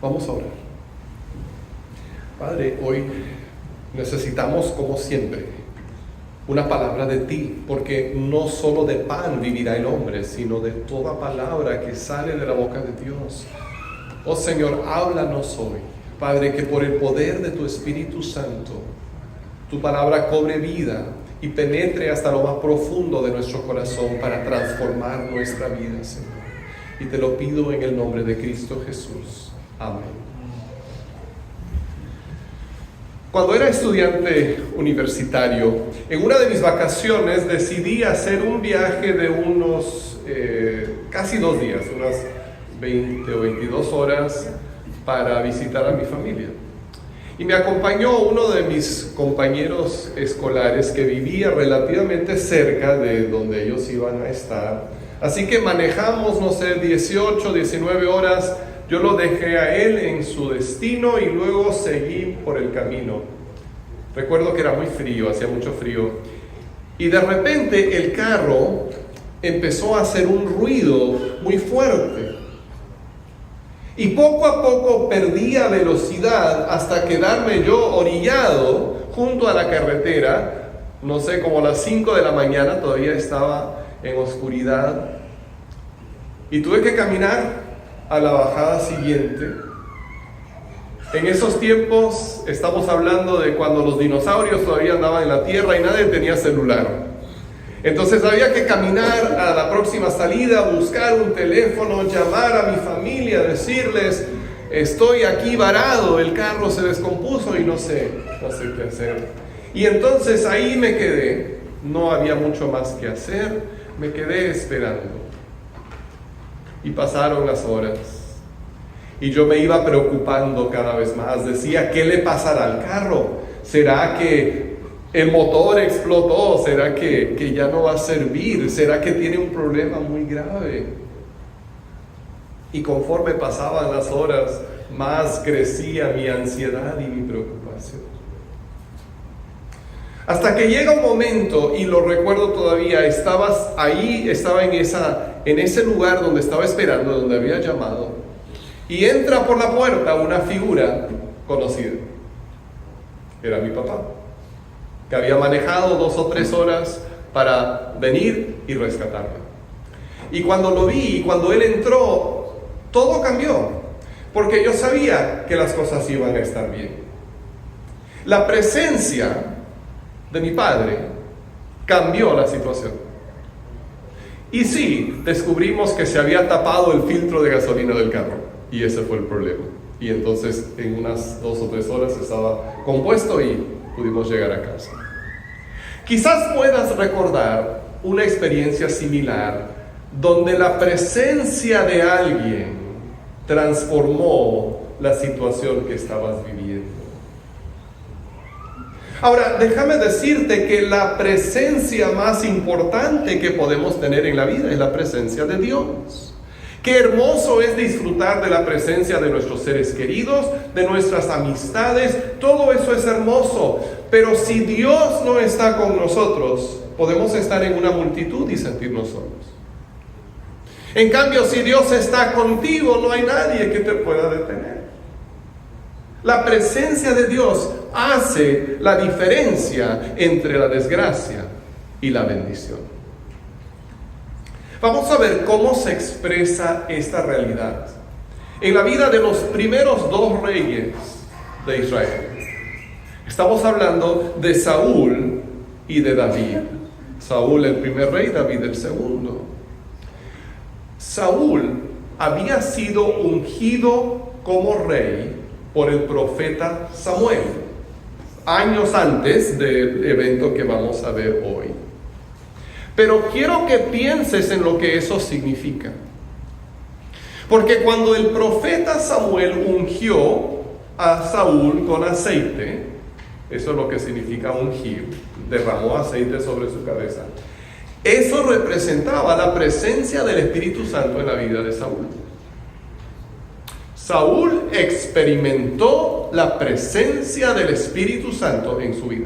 Vamos a orar. Padre, hoy necesitamos, como siempre, una palabra de ti, porque no solo de pan vivirá el hombre, sino de toda palabra que sale de la boca de Dios. Oh Señor, háblanos hoy, Padre, que por el poder de tu Espíritu Santo, tu palabra cobre vida y penetre hasta lo más profundo de nuestro corazón para transformar nuestra vida, Señor. Y te lo pido en el nombre de Cristo Jesús. Amén. Cuando era estudiante universitario, en una de mis vacaciones decidí hacer un viaje de unos casi 2 días, unas 20 o 22 horas para visitar a mi familia. Y me acompañó uno de mis compañeros escolares que vivía relativamente cerca de donde ellos iban a estar. Así que manejamos, 18, 19 horas. Yo lo dejé a él en su destino y luego seguí por el camino. Recuerdo que era muy frío, hacía mucho frío. Y de repente el carro empezó a hacer un ruido muy fuerte. Y poco a poco perdía velocidad hasta quedarme yo orillado junto a la carretera. No sé, como a las 5 de la mañana, todavía estaba en oscuridad. Y tuve que caminar a la bajada siguiente. En esos tiempos estamos hablando de cuando los dinosaurios todavía andaban en la tierra y nadie tenía celular. Entonces había que caminar a la próxima salida, buscar un teléfono, llamar a mi familia, decirles: estoy aquí varado, el carro se descompuso y no sé qué hacer. Y entonces ahí me quedé, no había mucho más que hacer, me quedé esperando. Y pasaron las horas. Y yo me iba preocupando cada vez más. Decía, ¿qué le pasará al carro? ¿Será que el motor explotó? ¿Será que ya no va a servir? ¿Será que tiene un problema muy grave? Y conforme pasaban las horas, más crecía mi ansiedad y mi preocupación. Hasta que llega un momento, y lo recuerdo todavía, estaba en ese lugar donde estaba esperando, donde había llamado, y entra por la puerta una figura conocida. Era mi papá, que había manejado 2 o 3 horas para venir y rescatarme. Y cuando lo vi, y cuando él entró, todo cambió, porque yo sabía que las cosas iban a estar bien. La presencia de mi padre cambió la situación. Y sí, descubrimos que se había tapado el filtro de gasolina del carro, y ese fue el problema. Y entonces en unas 2 o 3 horas estaba compuesto y pudimos llegar a casa. Quizás puedas recordar una experiencia similar donde la presencia de alguien transformó la situación que estabas viviendo. Ahora, déjame decirte que la presencia más importante que podemos tener en la vida es la presencia de Dios. Qué hermoso es disfrutar de la presencia de nuestros seres queridos, de nuestras amistades, todo eso es hermoso. Pero si Dios no está con nosotros, podemos estar en una multitud y sentirnos solos. En cambio, si Dios está contigo, no hay nadie que te pueda detener. La presencia de Dios hace la diferencia entre la desgracia y la bendición. Vamos a ver cómo se expresa esta realidad en la vida de los primeros 2 reyes de Israel. Estamos hablando de Saúl y de David. Saúl el primer rey, David el segundo. Saúl había sido ungido como rey por el profeta Samuel, años antes del evento que vamos a ver hoy. Pero quiero que pienses en lo que eso significa. Porque cuando el profeta Samuel ungió a Saúl con aceite, eso es lo que significa ungir, derramó aceite sobre su cabeza, eso representaba la presencia del Espíritu Santo en la vida de Saúl. Saúl experimentó la presencia del Espíritu Santo en su vida.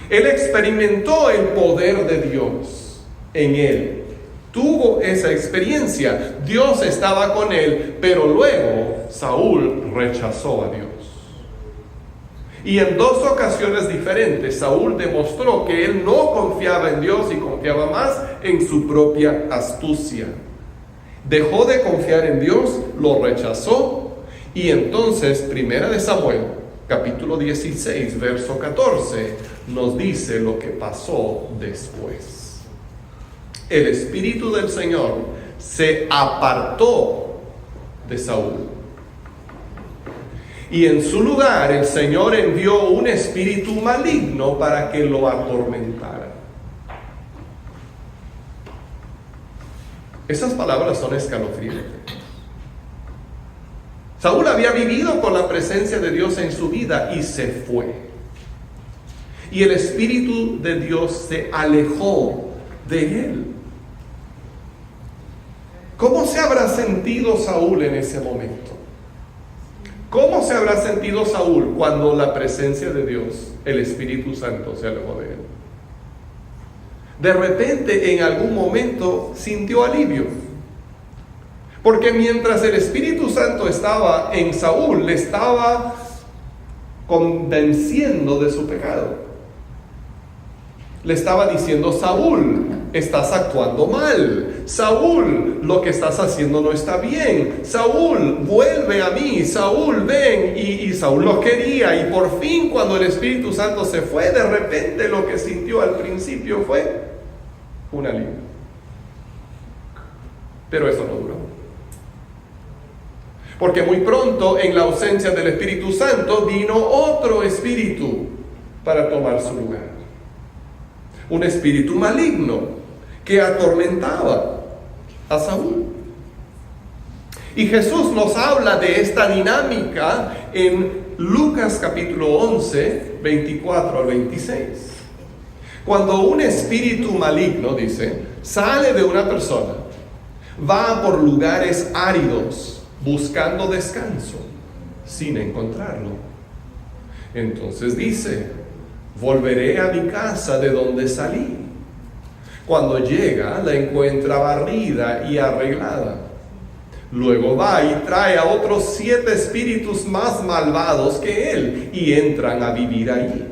Él experimentó el poder de Dios en él. tuvo esa experiencia. Dios estaba con él, pero luego Saúl rechazó a Dios. Y en dos ocasiones diferentes, Saúl demostró que él no confiaba en Dios y confiaba más en su propia astucia. Dejó de confiar en Dios, lo rechazó, y entonces, 1 de Samuel, capítulo 16, verso 14, nos dice lo que pasó después. El Espíritu del Señor se apartó de Saúl. Y en su lugar el Señor envió un espíritu maligno para que lo atormentara. Esas palabras son escalofriantes. Saúl había vivido con la presencia de Dios en su vida y se fue. Y el Espíritu de Dios se alejó de él. ¿Cómo se habrá sentido Saúl en ese momento? ¿Cómo se habrá sentido Saúl cuando la presencia de Dios, el Espíritu Santo, se alejó de él? De repente, en algún momento, sintió alivio. Porque mientras el Espíritu Santo estaba en Saúl, le estaba convenciendo de su pecado. Le estaba diciendo: Saúl, estás actuando mal. Saúl, lo que estás haciendo no está bien. Saúl, vuelve a mí. Saúl, ven. Y Saúl lo quería. Y por fin, cuando el Espíritu Santo se fue, de repente lo que sintió al principio fue un alivio. Pero eso no duró. Porque muy pronto, en la ausencia del Espíritu Santo, vino otro espíritu para tomar su lugar. Un espíritu maligno que atormentaba a Saúl. Y Jesús nos habla de esta dinámica en Lucas capítulo 11, 24 al 26. Cuando un espíritu maligno, dice, sale de una persona, va por lugares áridos buscando descanso sin encontrarlo. Entonces dice: volveré a mi casa de donde salí. Cuando llega, la encuentra barrida y arreglada. Luego va y trae a otros 7 espíritus más malvados que él y entran a vivir allí.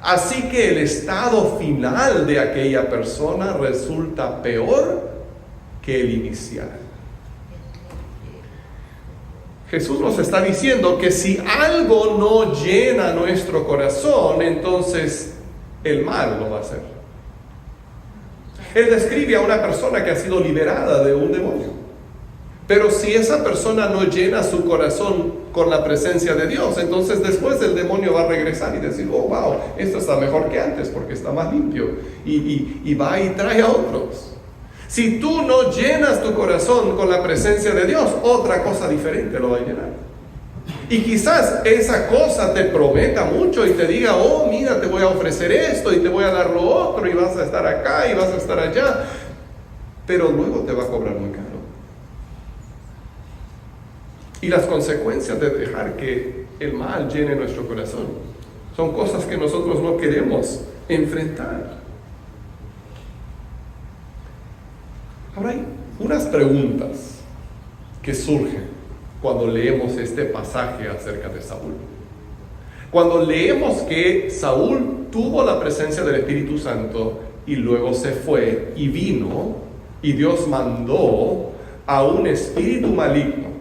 Así que el estado final de aquella persona resulta peor que el inicial. Jesús nos está diciendo que si algo no llena nuestro corazón, entonces el mal lo va a hacer. Él describe a una persona que ha sido liberada de un demonio. Pero si esa persona no llena su corazón con la presencia de Dios, entonces después el demonio va a regresar y decir: oh, wow, esto está mejor que antes porque está más limpio. Y va y trae a otros. Si tú no llenas tu corazón con la presencia de Dios, otra cosa diferente lo va a llenar. Y quizás esa cosa te prometa mucho y te diga: oh, mira, te voy a ofrecer esto y te voy a dar lo otro y vas a estar acá y vas a estar allá. Pero luego te va a cobrar muy caro. Y las consecuencias de dejar que el mal llene nuestro corazón son cosas que nosotros no queremos enfrentar. Ahora hay unas preguntas que surgen cuando leemos este pasaje acerca de Saúl. Cuando leemos que Saúl tuvo la presencia del Espíritu Santo y luego se fue y vino, y Dios mandó a un espíritu maligno.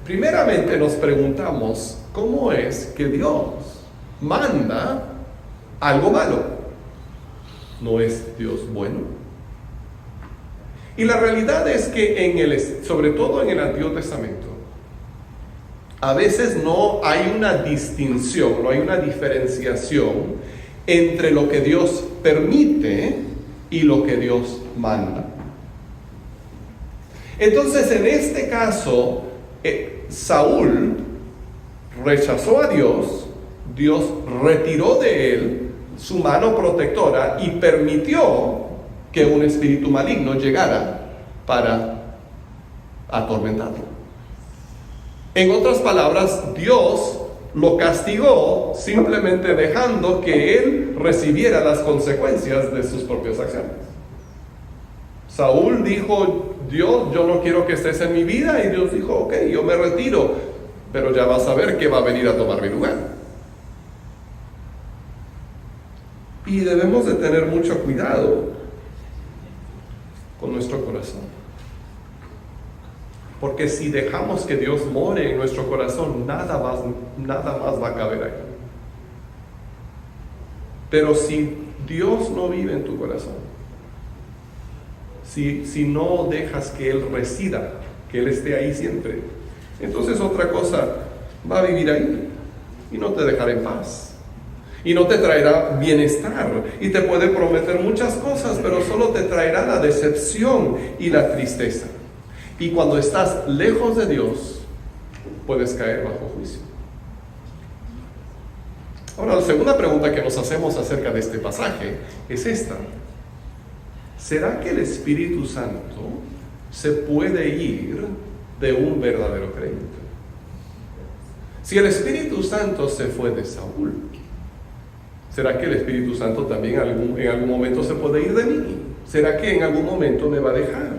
Primeramente nos preguntamos: ¿cómo es que Dios manda algo malo? ¿No es Dios bueno? Y la realidad es que sobre todo en el Antiguo Testamento, a veces no hay una distinción, no hay una diferenciación entre lo que Dios permite y lo que Dios manda. Entonces, en este caso, Saúl rechazó a Dios, Dios retiró de él su mano protectora y permitió que un espíritu maligno llegara para atormentarlo. En otras palabras, Dios lo castigó simplemente dejando que él recibiera las consecuencias de sus propias acciones. Saúl dijo: Dios, yo no quiero que estés en mi vida, y Dios dijo: ok, yo me retiro, pero ya vas a ver que va a venir a tomar mi lugar. Y debemos de tener mucho cuidado con nuestro corazón, porque si dejamos que Dios more en nuestro corazón, nada más va a caber ahí. Pero si Dios no vive en tu corazón, si no dejas que Él resida, que Él esté ahí siempre, entonces otra cosa va a vivir ahí y no te dejará en paz, y no te traerá bienestar, y te puede prometer muchas cosas, pero solo te traerá la decepción y la tristeza. Y cuando estás lejos de Dios, puedes caer bajo juicio. Ahora, la segunda pregunta que nos hacemos acerca de este pasaje es esta: ¿será que el Espíritu Santo se puede ir de un verdadero creyente? Si el Espíritu Santo se fue de Saúl, ¿será que el Espíritu Santo también en algún momento se puede ir de mí? ¿Será que en algún momento me va a dejar?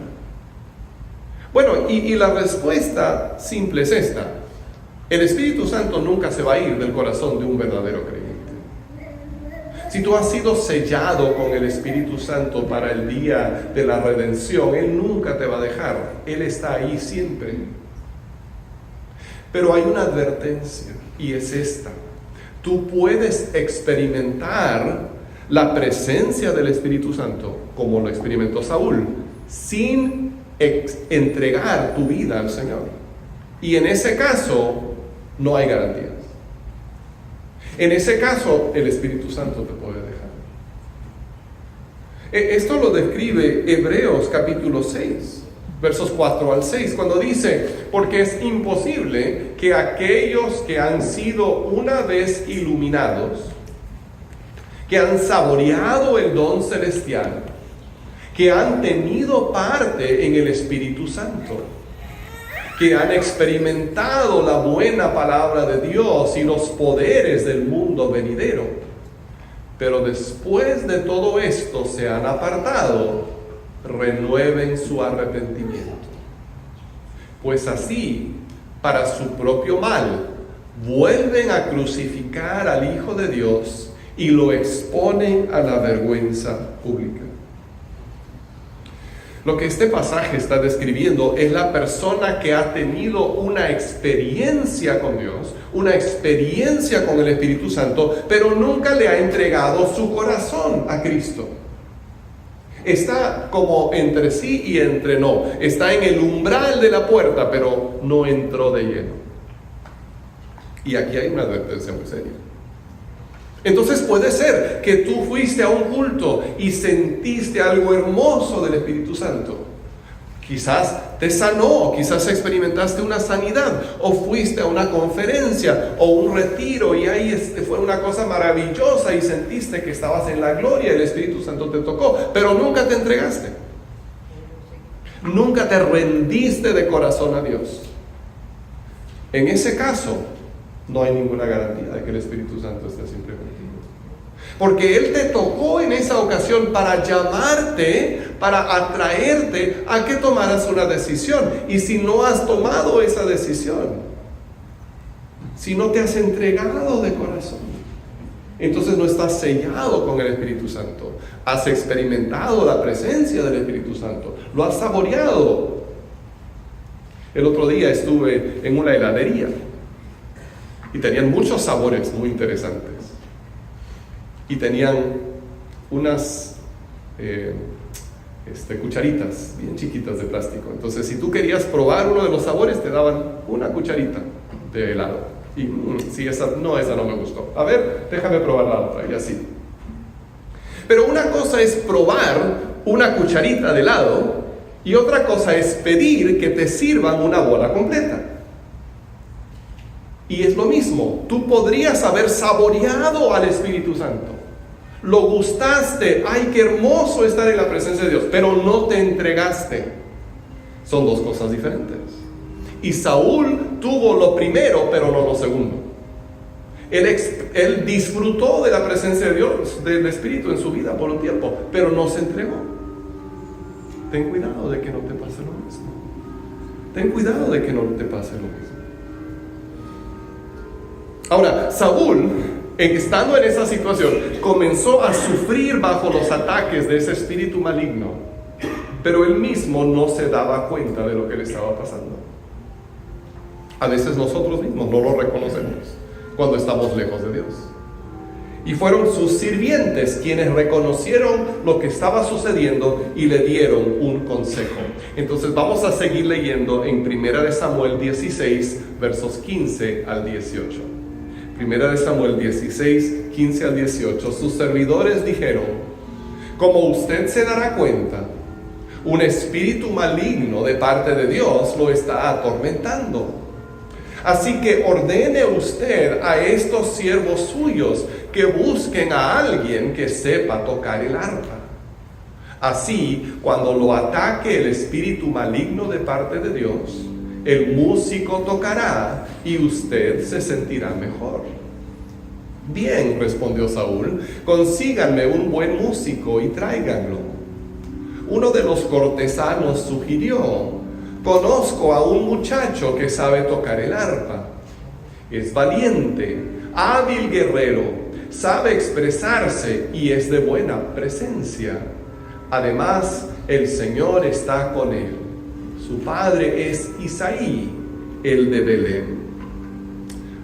Bueno, y la respuesta simple es esta: el Espíritu Santo nunca se va a ir del corazón de un verdadero creyente. Si tú has sido sellado con el Espíritu Santo para el día de la redención, Él nunca te va a dejar. Él está ahí siempre. Pero hay una advertencia, y es esta: tú puedes experimentar la presencia del Espíritu Santo, como lo experimentó Saúl, sin entregar tu vida al Señor. Y en ese caso no hay garantías. En ese caso el Espíritu Santo te puede dejar. Esto lo describe Hebreos capítulo 6, versos 4 al 6, cuando dice: porque es imposible que aquellos que han sido una vez iluminados, que han saboreado el don celestial, que han tenido parte en el Espíritu Santo, que han experimentado la buena palabra de Dios y los poderes del mundo venidero, pero después de todo esto se han apartado, renueven su arrepentimiento. Pues así, para su propio mal, vuelven a crucificar al Hijo de Dios y lo exponen a la vergüenza pública. Lo que este pasaje está describiendo es la persona que ha tenido una experiencia con Dios, una experiencia con el Espíritu Santo, pero nunca le ha entregado su corazón a Cristo. Está como entre sí y entre no. Está en el umbral de la puerta, pero no entró de lleno. Y aquí hay una advertencia muy seria. Entonces puede ser que tú fuiste a un culto y sentiste algo hermoso del Espíritu Santo. Quizás te sanó, quizás experimentaste una sanidad, o fuiste a una conferencia o un retiro y ahí fue una cosa maravillosa y sentiste que estabas en la gloria, el Espíritu Santo te tocó, pero nunca te entregaste. Nunca te rendiste de corazón a Dios. En ese caso, no hay ninguna garantía de que el Espíritu Santo esté siempre contigo. Porque Él te tocó en esa ocasión para llamarte, para atraerte a que tomaras una decisión. Y si no has tomado esa decisión, si no te has entregado de corazón, entonces no estás sellado con el Espíritu Santo. Has experimentado la presencia del Espíritu Santo, lo has saboreado. El otro día estuve en una heladería y tenían muchos sabores muy interesantes. Y tenían unas cucharitas bien chiquitas de plástico. Entonces, si tú querías probar uno de los sabores, te daban una cucharita de helado. Y sí, esa no me gustó. A ver, déjame probar la otra, y así. Pero una cosa es probar una cucharita de helado, y otra cosa es pedir que te sirvan una bola completa. Y es lo mismo, tú podrías haber saboreado al Espíritu Santo, lo gustaste, ay, qué hermoso estar en la presencia de Dios, pero no te entregaste. Son dos cosas diferentes. Y Saúl tuvo lo primero, pero no lo segundo. Él disfrutó de la presencia de Dios, del Espíritu en su vida por un tiempo, pero no se entregó. ten cuidado de que no te pase lo mismo. Ten cuidado de que no te pase lo mismo. Ahora, Saúl, estando en esa situación, comenzó a sufrir bajo los ataques de ese espíritu maligno, pero él mismo no se daba cuenta de lo que le estaba pasando. A veces nosotros mismos no lo reconocemos cuando estamos lejos de Dios. Y fueron sus sirvientes quienes reconocieron lo que estaba sucediendo y le dieron un consejo. Entonces vamos a seguir leyendo en 1 Samuel 16, versos 15 al 18. 1 Samuel 16, 15 al 18. Sus servidores dijeron: como usted se dará cuenta, un espíritu maligno de parte de Dios lo está atormentando. Así que ordene usted a estos siervos suyos que busquen a alguien que sepa tocar el arpa. Así, cuando lo ataque el espíritu maligno de parte de Dios, el músico tocará y usted se sentirá mejor. Bien, respondió Saúl, consíganme un buen músico y tráiganlo. Uno de los cortesanos sugirió: conozco a un muchacho que sabe tocar el arpa. Es valiente, hábil guerrero, sabe expresarse y es de buena presencia. Además, el Señor está con él. Su padre es Isaí, el de Belén.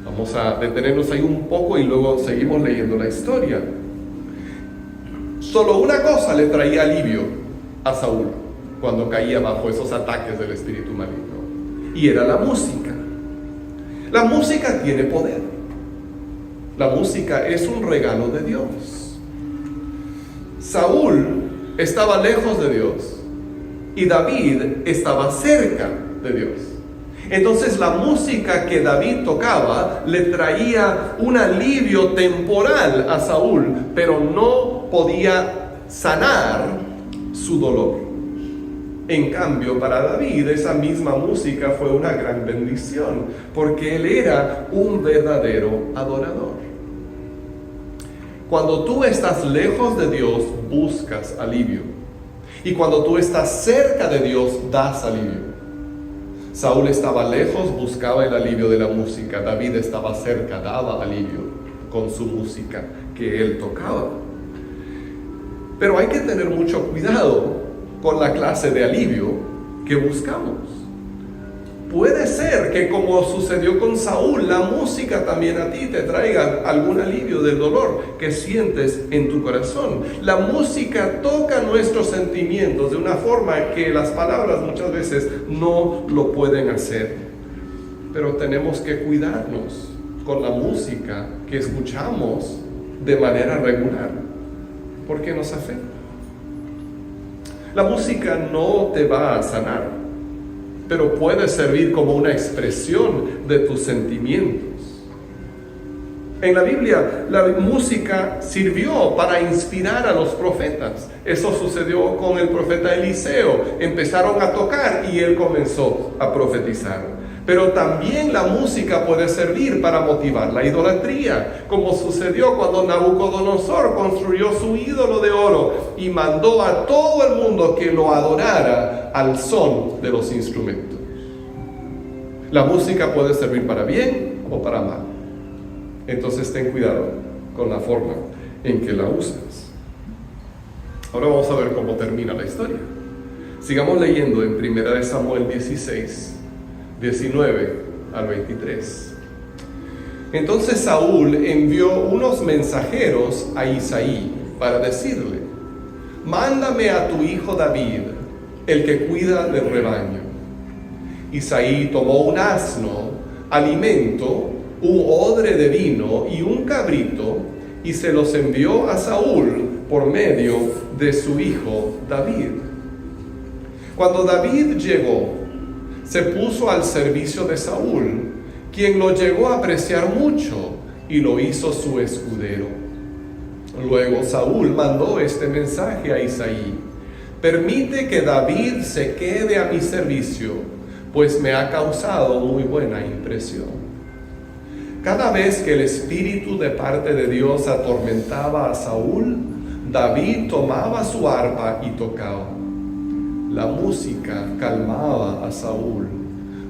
Vamos a detenernos ahí un poco y luego seguimos leyendo la historia. Solo una cosa le traía alivio a Saúl cuando caía bajo esos ataques del espíritu maligno, y era la música. La música tiene poder. La música es un regalo de Dios. Saúl estaba lejos de Dios y David estaba cerca de Dios. Entonces la música que David tocaba le traía un alivio temporal a Saúl, pero no podía sanar su dolor. En cambio, para David esa misma música fue una gran bendición, porque él era un verdadero adorador. Cuando tú estás lejos de Dios, buscas alivio. Y cuando tú estás cerca de Dios, das alivio. Saúl estaba lejos, buscaba el alivio de la música. David estaba cerca, daba alivio con su música que él tocaba. Pero hay que tener mucho cuidado con la clase de alivio que buscamos. Puede ser que, como sucedió con Saúl, la música también a ti te traiga algún alivio del dolor que sientes en tu corazón. La música toca nuestros sentimientos de una forma que las palabras muchas veces no lo pueden hacer. Pero tenemos que cuidarnos con la música que escuchamos de manera regular, porque nos afecta. La música no te va a sanar, pero puede servir como una expresión de tus sentimientos. En la Biblia, la música sirvió para inspirar a los profetas. Eso sucedió con el profeta Eliseo. Empezaron a tocar y él comenzó a profetizar. Pero también la música puede servir para motivar la idolatría, como sucedió cuando Nabucodonosor construyó su ídolo de oro y mandó a todo el mundo que lo adorara al son de los instrumentos. La música puede servir para bien o para mal. Entonces ten cuidado con la forma en que la usas. Ahora vamos a ver cómo termina la historia. Sigamos leyendo en 1 Samuel 16, 19 al 23. Entonces Saúl envió unos mensajeros a Isaí para decirle: mándame a tu hijo David, el que cuida del rebaño. Isaí tomó un asno, alimento, un odre de vino y un cabrito, y se los envió a Saúl por medio de su hijo David. Cuando David llegó, se puso al servicio de Saúl, quien lo llegó a apreciar mucho y lo hizo su escudero. Luego Saúl mandó este mensaje a Isaí: permite que David se quede a mi servicio, pues me ha causado muy buena impresión. Cada vez que el espíritu de parte de Dios atormentaba a Saúl, David tomaba su arpa y tocaba. la música calmaba a Saúl,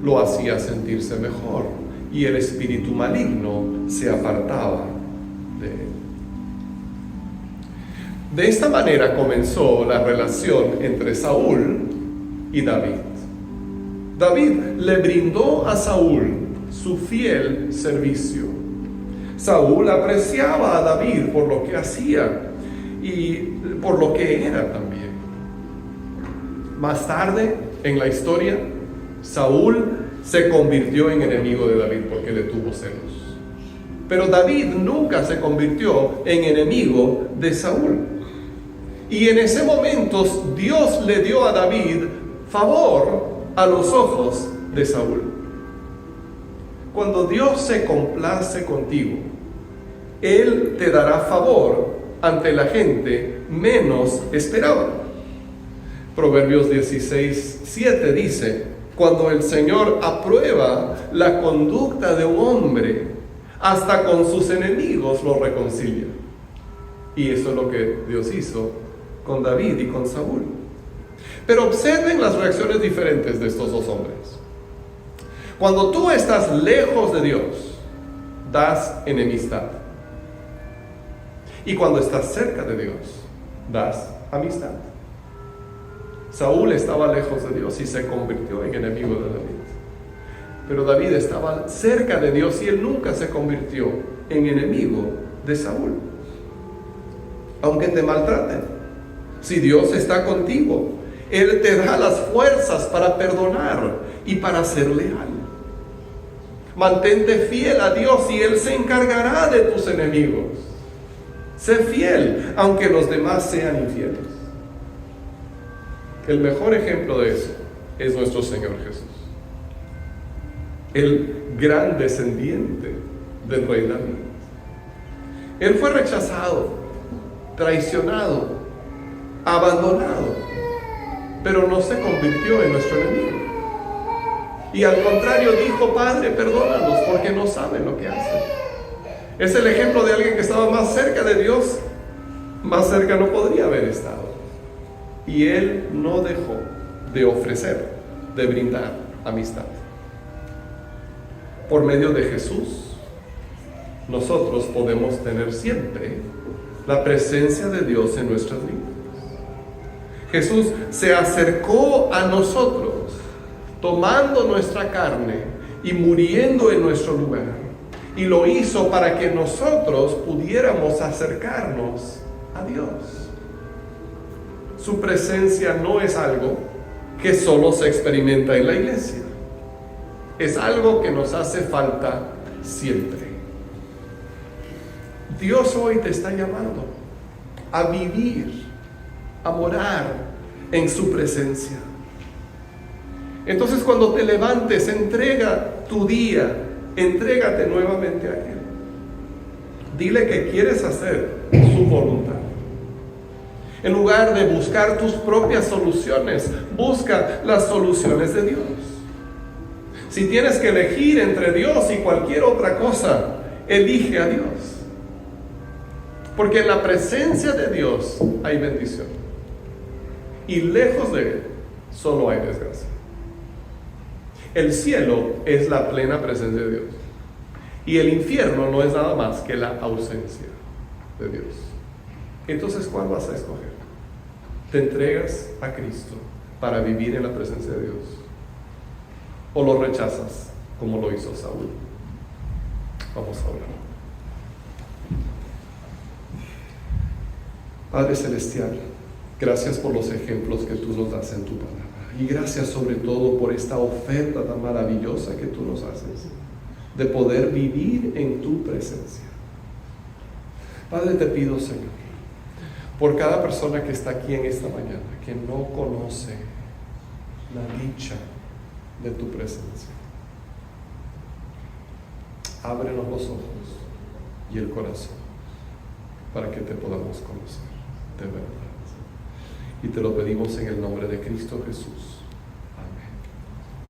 lo hacía sentirse mejor y el espíritu maligno se apartaba de él. De esta manera comenzó la relación entre Saúl y David. David le brindó a Saúl su fiel servicio. Saúl apreciaba a David por lo que hacía y por lo que era también. Más tarde en la historia, Saúl se convirtió en enemigo de David porque le tuvo celos. Pero David nunca se convirtió en enemigo de Saúl. Y en ese momento Dios le dio a David favor a los ojos de Saúl. Cuando Dios se complace contigo, Él te dará favor ante la gente menos esperada. Proverbios 16:7 dice: cuando el Señor aprueba la conducta de un hombre, hasta con sus enemigos lo reconcilia. Y eso es lo que Dios hizo con David y con Saúl. Pero observen las reacciones diferentes de estos dos hombres. Cuando tú estás lejos de Dios, das enemistad. Y cuando estás cerca de Dios, das amistad. Saúl estaba lejos de Dios y se convirtió en enemigo de David. Pero David estaba cerca de Dios y él nunca se convirtió en enemigo de Saúl. Aunque te maltraten, si Dios está contigo, Él te da las fuerzas para perdonar y para ser leal. Mantente fiel a Dios y Él se encargará de tus enemigos. Sé fiel, aunque los demás sean infieles. El mejor ejemplo de eso es nuestro Señor Jesús, el gran descendiente del rey David. Él fue rechazado, traicionado, abandonado, pero no se convirtió en nuestro enemigo. Y al contrario dijo: Padre, perdónalos porque no saben lo que hacen. Es el ejemplo de alguien que estaba más cerca de Dios, más cerca no podría haber estado. Y él no dejó de ofrecer, de brindar amistad. Por medio de Jesús, nosotros podemos tener siempre la presencia de Dios en nuestras vidas. Jesús se acercó a nosotros, tomando nuestra carne y muriendo en nuestro lugar. Y lo hizo para que nosotros pudiéramos acercarnos a Dios. Su presencia no es algo que solo se experimenta en la iglesia. Es algo que nos hace falta siempre. Dios hoy te está llamando a vivir, a morar en su presencia. Entonces, cuando te levantes, entrega tu día, entrégate nuevamente a Él. Dile que quieres hacer su voluntad. En lugar de buscar tus propias soluciones, busca las soluciones de Dios. Si tienes que elegir entre Dios y cualquier otra cosa, elige a Dios. Porque en la presencia de Dios hay bendición. Y lejos de Él, solo hay desgracia. El cielo es la plena presencia de Dios. Y el infierno no es nada más que la ausencia de Dios. Entonces, ¿cuál vas a escoger? ¿Te entregas a Cristo para vivir en la presencia de Dios? ¿O lo rechazas como lo hizo Saúl? Vamos a orar. Padre Celestial, gracias por los ejemplos que tú nos das en tu palabra. Y gracias sobre todo por esta oferta tan maravillosa que tú nos haces, de poder vivir en tu presencia. Padre, te pido, Señor, por cada persona que está aquí en esta mañana, que no conoce la dicha de tu presencia. Ábrenos los ojos y el corazón para que te podamos conocer de verdad. Y te lo pedimos en el nombre de Cristo Jesús.